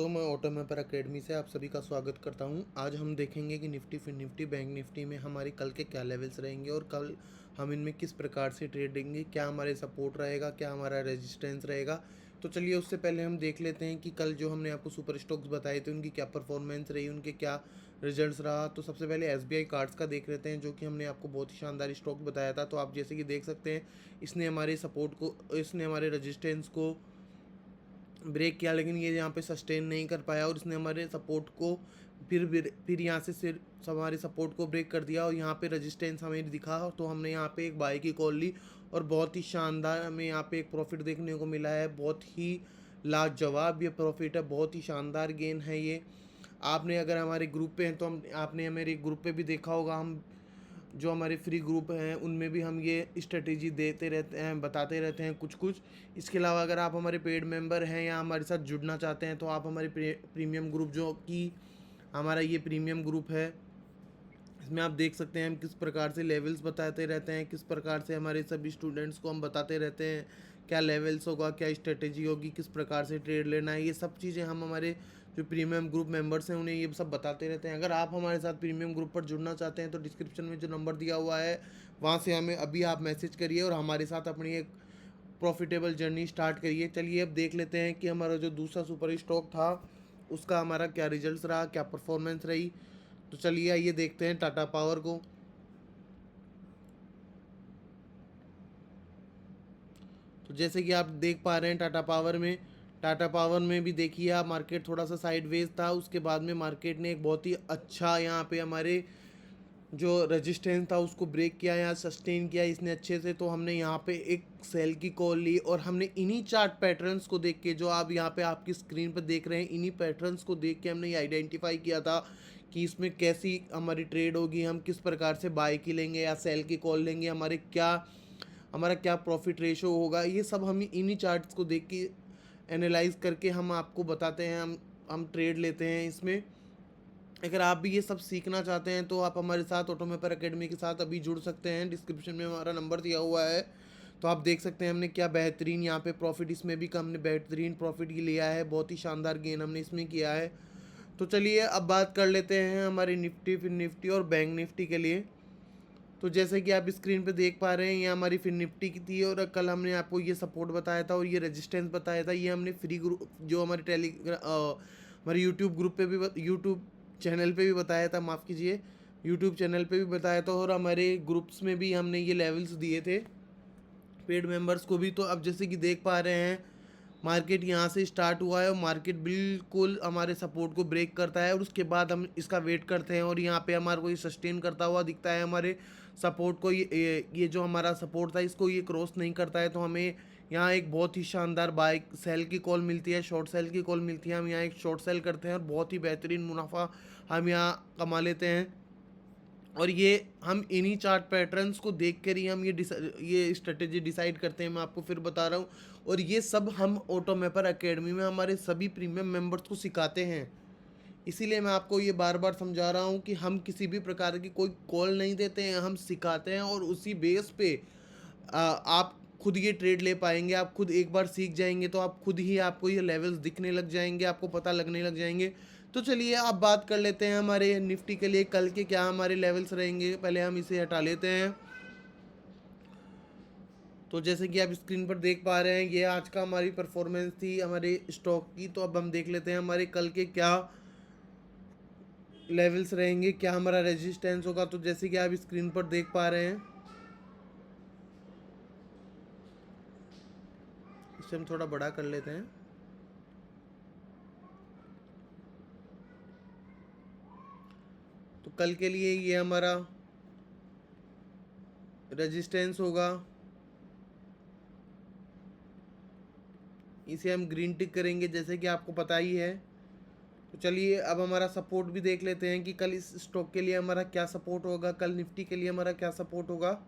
दोस्तों, मैं auto mapper academy से आप सभी का स्वागत करता हूं। आज हम देखेंगे कि निफ्टी, फिर निफ्टी, बैंक निफ्टी में हमारे कल के क्या लेवल्स रहेंगे और कल हम इनमें किस प्रकार से ट्रेड देंगे, क्या हमारे सपोर्ट रहेगा, क्या हमारा रेजिस्टेंस रहेगा। तो चलिए उससे पहले हम देख लेते हैं कि कल जो हमने आपको सुपर स्टॉक्स बताए थे उनकी क्या परफॉर्मेंस रही, उनके क्या रिजल्ट्स रहा। तो सबसे पहले एसबीआई कार्ड्स का देख लेते हैं, जो कि हमने आपको बहुत ही शानदार स्टॉक बताया था। तो आप जैसे कि देख सकते हैं, इसने हमारे रजिस्टेंस को ब्रेक किया, लेकिन ये यहाँ पे सस्टेन नहीं कर पाया और इसने हमारे सपोर्ट को फिर यहाँ से सिर्फ हमारे सपोर्ट को ब्रेक कर दिया और यहाँ पे रेजिस्टेंस हमें दिखा। तो हमने यहाँ पे एक बाई की कॉल ली और बहुत ही शानदार हमें यहाँ पे एक प्रॉफिट देखने को मिला है। बहुत ही लाजवाब ये प्रॉफिट है, बहुत ही शानदार गेन है ये। आपने अगर हमारे ग्रुप पे हैं तो हम आपने मेरे ग्रुप पे भी देखा होगा, हम जो हमारे फ्री ग्रुप हैं उनमें भी हम ये स्ट्रेटेजी देते रहते हैं, बताते रहते हैं कुछ कुछ। इसके अलावा अगर आप हमारे पेड मेंबर हैं या हमारे साथ जुड़ना चाहते हैं तो आप हमारे प्रीमियम ग्रुप, जो कि हमारा ये प्रीमियम ग्रुप है, इसमें आप देख सकते हैं हम किस प्रकार से लेवल्स बताते रहते हैं, किस प्रकार से हमारे सभी स्टूडेंट्स को हम बताते रहते हैं क्या लेवल्स होगा, क्या स्ट्रेटेजी होगी, किस प्रकार से ट्रेड लेना है। ये सब चीज़ें हम हमारे जो प्रीमियम ग्रुप मेंबर्स हैं उन्हें ये सब बताते रहते हैं। अगर आप हमारे साथ प्रीमियम ग्रुप पर जुड़ना चाहते हैं तो डिस्क्रिप्शन में जो नंबर दिया हुआ है वहाँ से हमें अभी आप मैसेज करिए और हमारे साथ अपनी एक प्रॉफिटेबल जर्नी स्टार्ट करिए। चलिए अब देख लेते हैं कि हमारा जो दूसरा सुपर स्टॉक था उसका हमारा क्या रिजल्ट्स रहा, क्या परफॉर्मेंस रही। तो चलिए आइए देखते हैं टाटा पावर को। तो जैसे कि आप देख पा रहे हैं टाटा पावर में भी देखिए आप, मार्केट थोड़ा सा साइडवेज था। उसके बाद में मार्केट ने एक बहुत ही अच्छा यहाँ पे हमारे जो रेजिस्टेंस था उसको ब्रेक किया, यहाँ सस्टेन किया इसने अच्छे से। तो हमने यहाँ पे एक सेल की कॉल ली और हमने इन्हीं चार्ट पैटर्न्स को देख के, जो आप यहाँ पे आपकी स्क्रीन पर देख रहे हैं, इन्हीं पैटर्न्स को देख के हमने ये आइडेंटिफाई किया था कि इसमें कैसी हमारी ट्रेड होगी, हम किस प्रकार से बाय की लेंगे या सेल की कॉल लेंगे, हमारा क्या प्रॉफिट रेशो होगा। ये सब हम इन्हीं चार्ट्स को देख के एनालाइज करके हम आपको बताते हैं, हम ट्रेड लेते हैं इसमें। अगर आप भी ये सब सीखना चाहते हैं तो आप हमारे साथ ऑटो मैपर अकेडमी के साथ अभी जुड़ सकते हैं। डिस्क्रिप्शन में हमारा नंबर दिया हुआ है, तो आप देख सकते हैं हमने क्या बेहतरीन यहाँ पे प्रॉफिट, इसमें भी हमने बेहतरीन प्रॉफिट ही लिया है, बहुत ही शानदार गेन हमने इसमें किया है। तो चलिए अब बात कर लेते हैं हमारी निफ्टी, फिर निफ्टी और बैंक निफ्टी के लिए। तो जैसे कि आप स्क्रीन पे देख पा रहे हैं, ये हमारी फिर निफ्टी की थी और कल हमने आपको ये सपोर्ट बताया था और ये रेजिस्टेंस बताया था। ये हमने फ्री ग्रुप, जो हमारे हमारे यूट्यूब ग्रुप पे भी, यूट्यूब चैनल पे भी बताया था, माफ़ कीजिए, यूट्यूब चैनल पे भी बताया था और हमारे ग्रुप्स में भी हमने ये लेवल्स दिए थे पेड मेंबर्स को भी। तो अब जैसे कि देख पा रहे हैं, मार्केट यहाँ से स्टार्ट हुआ है और मार्केट बिल्कुल हमारे सपोर्ट को ब्रेक करता है और उसके बाद हम इसका वेट करते हैं और यहाँ पे हमारे को ये सस्टेन करता हुआ दिखता है हमारे सपोर्ट को। ये जो हमारा सपोर्ट था इसको ये क्रॉस नहीं करता है तो हमें यहाँ एक बहुत ही शानदार बाय सेल की कॉल मिलती है, शॉर्ट सेल की कॉल मिलती है। हम यहाँ एक शॉर्ट सेल करते हैं और बहुत ही बेहतरीन मुनाफा हम यहाँ कमा लेते हैं। और ये हम इन्हीं चार्ट पैटर्न्स को देख कर ही हम ये स्ट्रेटेजी डिसाइड करते हैं, मैं आपको फिर बता रहा हूँ। और ये सब हम ऑटो मैपर अकेडमी में हमारे सभी प्रीमियम मेंबर्स को सिखाते हैं। इसीलिए मैं आपको ये बार बार समझा रहा हूँ कि हम किसी भी प्रकार की कोई कॉल नहीं देते हैं, हम सिखाते हैं और उसी बेस पे आप खुद ये ट्रेड ले पाएंगे। आप खुद एक बार सीख जाएंगे तो आप खुद ही, आपको ये लेवल्स दिखने लग जाएंगे, आपको पता लगने लग जाएंगे। तो चलिए अब बात कर लेते हैं हमारे निफ्टी के लिए कल के क्या हमारे लेवल्स रहेंगे। पहले हम इसे हटा लेते हैं। तो जैसे कि आप स्क्रीन पर देख पा रहे हैं, ये आज का हमारी परफॉर्मेंस थी हमारे स्टॉक की। तो अब हम देख लेते हैं हमारे कल के क्या लेवल्स रहेंगे, क्या हमारा रेजिस्टेंस होगा। तो जैसे कि आप स्क्रीन पर देख पा रहे हैं, इसे हम थोड़ा बड़ा कर लेते हैं। तो कल के लिए ये हमारा रेजिस्टेंस होगा, इसे हम ग्रीन टिक करेंगे जैसे कि आपको पता ही है। तो चलिए अब हमारा सपोर्ट भी देख लेते हैं कि कल इस स्टॉक के लिए हमारा क्या सपोर्ट होगा, कल निफ्टी के लिए हमारा क्या सपोर्ट होगा।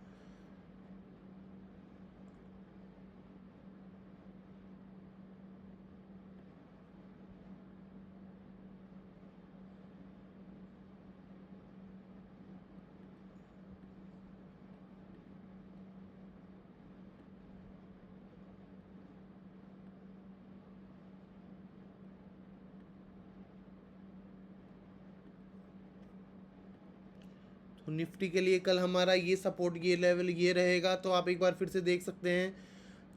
निफ्टी के लिए कल हमारा ये सपोर्ट, ये लेवल ये रहेगा। तो आप एक बार फिर से देख सकते हैं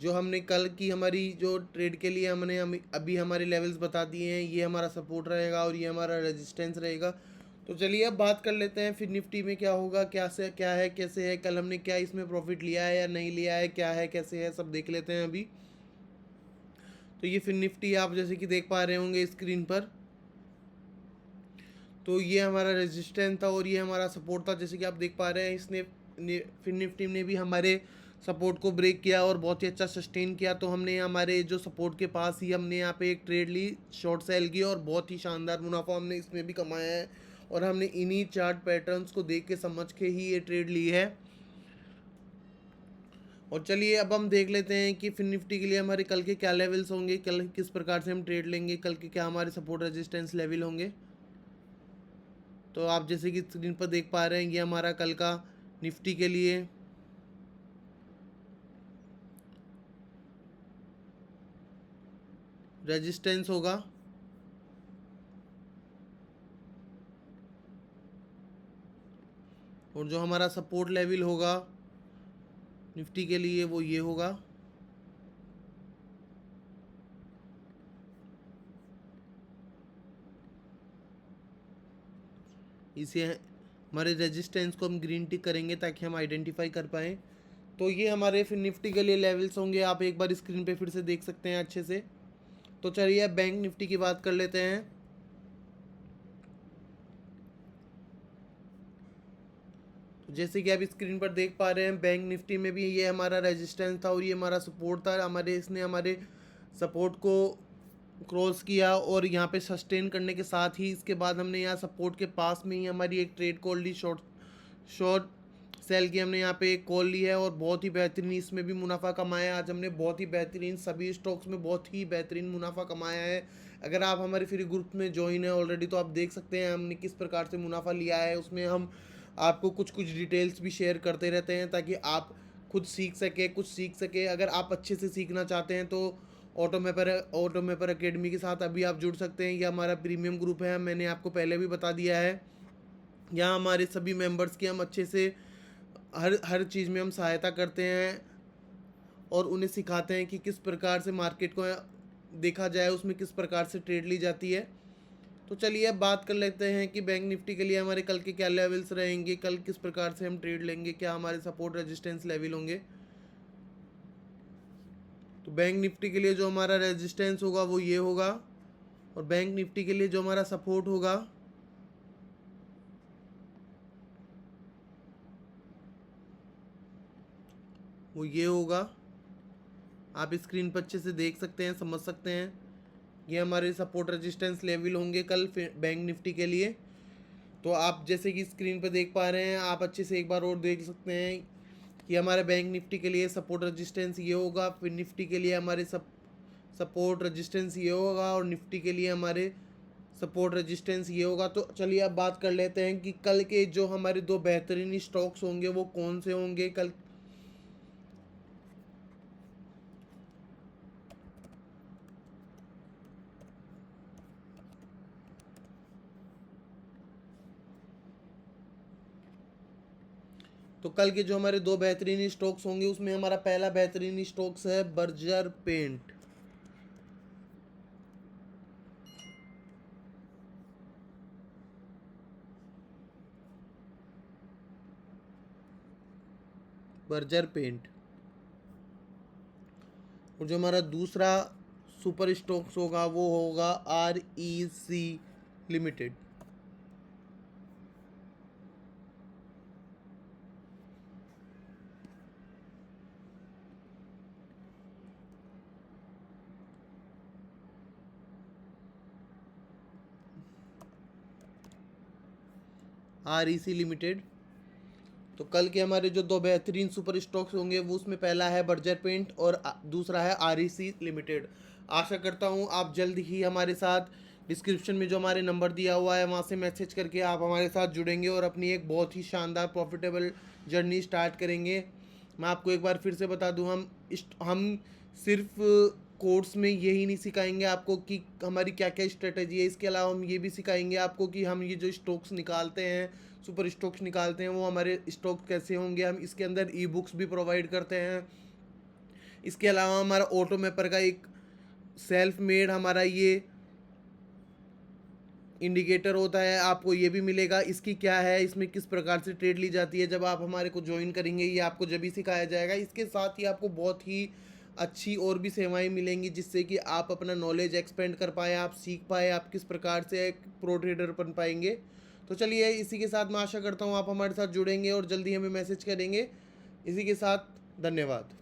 जो हमने कल की हमारी जो ट्रेड के लिए हमने अभी हमारे लेवल्स बता दिए हैं, ये हमारा सपोर्ट रहेगा और ये हमारा रेजिस्टेंस रहेगा। तो चलिए अब बात कर लेते हैं फिर निफ्टी में क्या होगा, क्या से क्या है, कैसे है, कल हमने क्या इसमें प्रॉफिट लिया है या नहीं लिया है, क्या है कैसे है, सब देख लेते हैं अभी। तो ये फिर निफ्टी आप जैसे कि देख पा रहे होंगे स्क्रीन पर, तो ये हमारा रेजिस्टेंस था और ये हमारा सपोर्ट था, जैसे कि आप देख पा रहे हैं। इसने फिर निफ्टी ने भी हमारे सपोर्ट को ब्रेक किया और बहुत ही अच्छा सस्टेन किया। तो हमने हमारे जो सपोर्ट के पास ही हमने यहाँ पे एक ट्रेड ली, शॉर्ट सेल की, और बहुत ही शानदार मुनाफा हमने इसमें भी कमाया है। और हमने इन्हीं चार्ट पैटर्न्स को देख के समझ के ही ये ट्रेड ली है। और चलिए अब हम देख लेते हैं कि फिर निफ्टी के लिए हमारे कल के क्या लेवल्स होंगे, कल किस प्रकार से हम ट्रेड लेंगे, कल के क्या हमारे सपोर्ट रेजिस्टेंस लेवल होंगे। तो आप जैसे कि स्क्रीन पर देख पा रहे हैं ये हमारा कल का निफ्टी के लिए रेजिस्टेंस होगा, और जो हमारा सपोर्ट लेवल होगा निफ्टी के लिए वो ये होगा। इसे हमारे रेजिस्टेंस को हम ग्रीन टिक करेंगे ताकि हम आइडेंटिफाई कर पाएँ। तो ये हमारे फिर निफ्टी के लिए लेवल्स होंगे, आप एक बार स्क्रीन पे फिर से देख सकते हैं अच्छे से। तो चलिए अब बैंक निफ्टी की बात कर लेते हैं। तो जैसे कि आप स्क्रीन पर देख पा रहे हैं बैंक निफ्टी में भी ये हमारा रेजिस्टेंस था और ये हमारा सपोर्ट था। इसने हमारे सपोर्ट को क्रॉस किया और यहाँ पे सस्टेन करने के साथ ही इसके बाद हमने यहाँ सपोर्ट के पास में ही हमारी एक ट्रेड कॉल ली, शॉर्ट सेल की हमने यहाँ पे एक कॉल ली है और बहुत ही बेहतरीन इसमें भी मुनाफा कमाया। आज हमने बहुत ही बेहतरीन सभी स्टॉक्स में बहुत ही बेहतरीन मुनाफा कमाया है। अगर आप हमारे फ्री ग्रुप में ज्वाइन है ऑलरेडी तो आप देख सकते हैं हमने किस प्रकार से मुनाफा लिया है। उसमें हम आपको कुछ कुछ डिटेल्स भी शेयर करते रहते हैं ताकि आप खुद सीख सके। अगर आप अच्छे से सीखना चाहते हैं तो ऑटोमेपर एकेडमी के साथ अभी आप जुड़ सकते हैं। यह हमारा प्रीमियम ग्रुप है, मैंने आपको पहले भी बता दिया है। यहाँ हमारे सभी मेंबर्स की हम अच्छे से हर चीज़ में हम सहायता करते हैं और उन्हें सिखाते हैं कि किस प्रकार से मार्केट को देखा जाए, उसमें किस प्रकार से ट्रेड ली जाती है। तो चलिए अब बात कर लेते हैं कि बैंक निफ्टी के लिए हमारे कल के क्या लेवल्स रहेंगे, कल किस प्रकार से हम ट्रेड लेंगे, क्या हमारे सपोर्ट रेजिस्टेंस लेवल होंगे। तो बैंक निफ्टी के लिए जो हमारा रेजिस्टेंस होगा वो ये होगा और बैंक निफ्टी के लिए जो हमारा सपोर्ट होगा वो ये होगा। आप स्क्रीन पर अच्छे से देख सकते हैं, समझ सकते हैं। ये हमारे सपोर्ट रेजिस्टेंस लेवल होंगे कल बैंक निफ्टी के लिए। तो आप जैसे कि स्क्रीन पर देख पा रहे हैं, आप अच्छे से एक बार और देख सकते हैं कि हमारे बैंक निफ्टी के लिए सपोर्ट रेजिस्टेंस ये होगा, फिर निफ्टी के लिए हमारे सपोर्ट रेजिस्टेंस ये होगा और निफ्टी के लिए हमारे सपोर्ट रेजिस्टेंस ये होगा। तो चलिए अब बात कर लेते हैं कि कल के जो हमारे दो बेहतरीन स्टॉक्स होंगे वो कौन से होंगे कल। तो कल के जो हमारे दो बेहतरीन स्टॉक्स होंगे उसमें हमारा पहला बेहतरीन स्टॉक्स है बर्जर पेंट। Berger paint. और जो हमारा दूसरा सुपर स्टॉक्स होगा वो होगा REC लिमिटेड। REC limited. तो कल के हमारे जो दो बेहतरीन सुपर स्टॉक्स होंगे वो उसमें पहला है बर्जर पेंट और दूसरा है REC लिमिटेड। आशा करता हूँ आप जल्द ही हमारे साथ डिस्क्रिप्शन में जो हमारे नंबर दिया हुआ है वहाँ से मैसेज करके आप हमारे साथ जुड़ेंगे और अपनी एक बहुत ही शानदार प्रॉफिटेबल जर्नी स्टार्ट करेंगे। मैं आपको एक बार फिर से बता दूँ, हम सिर्फ कोर्स में यही नहीं सिखाएंगे आपको कि हमारी क्या क्या स्ट्रेटजी है, इसके अलावा हम ये भी सिखाएंगे आपको कि हम ये जो स्टॉक्स निकालते हैं, सुपर स्टॉक्स निकालते हैं, वो हमारे स्टॉक कैसे होंगे। हम इसके अंदर ई बुक्स भी प्रोवाइड करते हैं। इसके अलावा हमारा ऑटो मैपर का एक सेल्फ मेड हमारा ये इंडिकेटर होता है, आपको ये भी मिलेगा। इसकी क्या है, इसमें किस प्रकार से ट्रेड ली जाती है, जब आप हमारे को ज्वाइन करेंगे ये आपको जब ही सिखाया जाएगा। इसके साथ ही आपको बहुत ही अच्छी और भी सेवाएं मिलेंगी, जिससे कि आप अपना नॉलेज एक्सपेंड कर पाए, आप सीख पाए, आप किस प्रकार से एक प्रो ट्रेडर बन पाएंगे। तो चलिए, इसी के साथ मैं आशा करता हूँ आप हमारे साथ जुड़ेंगे और जल्दी हमें मैसेज करेंगे। इसी के साथ धन्यवाद।